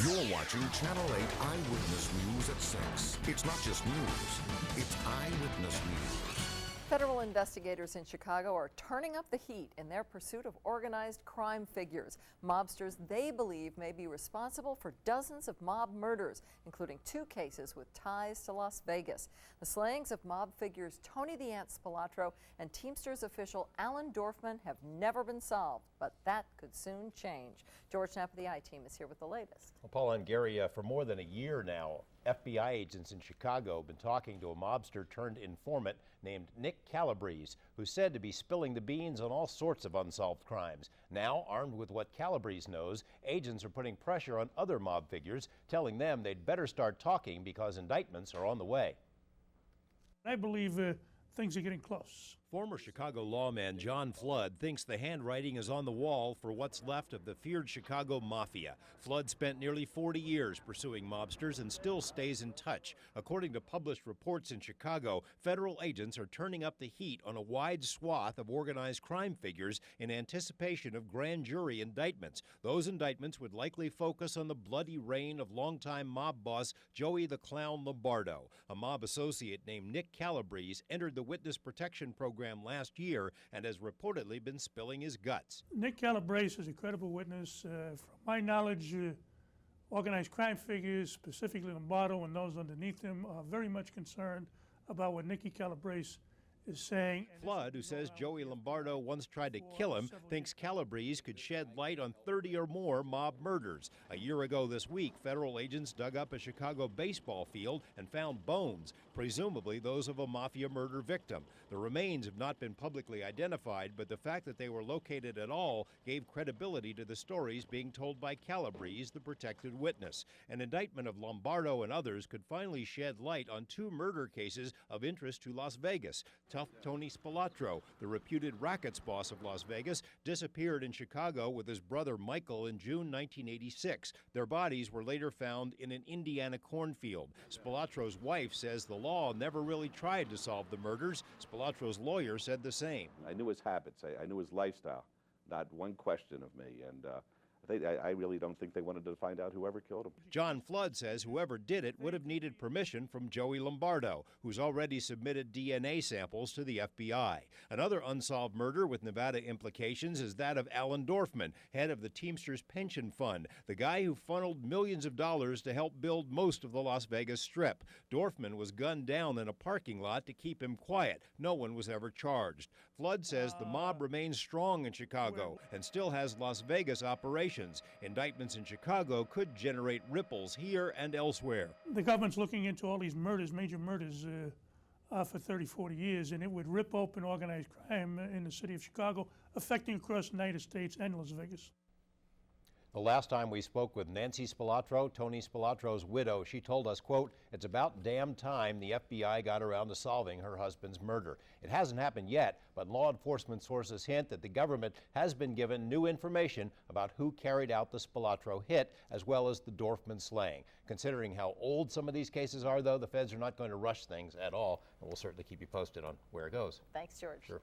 You're watching Channel 8 Eyewitness News at 6. It's not just news, it's eyewitness news. Federal investigators in Chicago are turning up the heat in their pursuit of organized crime figures. Mobsters they believe may be responsible for dozens of mob murders, including 2 cases with ties to Las Vegas. The slayings of mob figures Tony the Ant Spilatro and Teamsters official Alan Dorfman have never been solved, but that could soon change. George Knapp of the I-Team is here with the latest. Well, Paula and Gary, for more than a year now, FBI agents in Chicago have been talking to a mobster turned informant named Nick Calabrese, who's said to be spilling the beans on all sorts of unsolved crimes. Now, armed with what Calabrese knows, agents are putting pressure on other mob figures, telling them they'd better start talking because indictments are on the way. I believe things are getting close. Former Chicago lawman John Flood thinks the handwriting is on the wall for what's left of the feared Chicago mafia. Flood spent nearly 40 years pursuing mobsters and still stays in touch. According to published reports in Chicago, federal agents are turning up the heat on a wide swath of organized crime figures in anticipation of grand jury indictments. Those indictments would likely focus on the bloody reign of longtime mob boss Joey the Clown Lombardo. A mob associate named Nick Calabrese entered the witness protection program last year and has reportedly been spilling his guts. Nick Calabrese is a credible witness. From my knowledge, organized crime figures, specifically Lombardo and those underneath him, are very much concerned about what Nicky Calabrese is saying. Flood, who says Joey Lombardo once tried to kill him, thinks Calabrese could shed light on 30 or more mob murders. A year ago this week, federal agents dug up a Chicago baseball field and found bones, presumably those of a mafia murder victim. The remains have not been publicly identified, but the fact that they were located at all gave credibility to the stories being told by Calabrese, the protected witness. An indictment of Lombardo and others could finally shed light on 2 murder cases of interest to Las Vegas. Tough Tony Spilatro, the reputed rackets boss of Las Vegas, disappeared in Chicago with his brother Michael in June 1986. Their bodies were later found in an Indiana cornfield. Spilatro's wife says the law never really tried to solve the murders. Spilatro's lawyer said the same. I knew his habits. I knew his lifestyle. Not one question of me. And I really don't think they wanted to find out whoever killed him. John Flood says whoever did it would have needed permission from Joey Lombardo, who's already submitted DNA samples to the FBI. Another unsolved murder with Nevada implications is that of Alan Dorfman, head of the Teamsters Pension Fund, the guy who funneled millions of dollars to help build most of the Las Vegas Strip. Dorfman was gunned down in a parking lot to keep him quiet. No one was ever charged. Flood says the mob remains strong in Chicago and still has Las Vegas operations. Indictments in Chicago could generate ripples here and elsewhere. The government's looking into all these murders, major murders, for 30, 40 years, and it would rip open organized crime in the city of Chicago, affecting across the United States and Las Vegas. The last time we spoke with Nancy Spilatro, Tony Spilatro's widow, she told us, quote, "It's about damn time the FBI got around to solving her husband's murder." It hasn't happened yet, but law enforcement sources hint that the government has been given new information about who carried out the Spilatro hit, as well as the Dorfman slaying. Considering how old some of these cases are, though, the feds are not going to rush things at all, and we'll certainly keep you posted on where it goes. Thanks, George. Sure.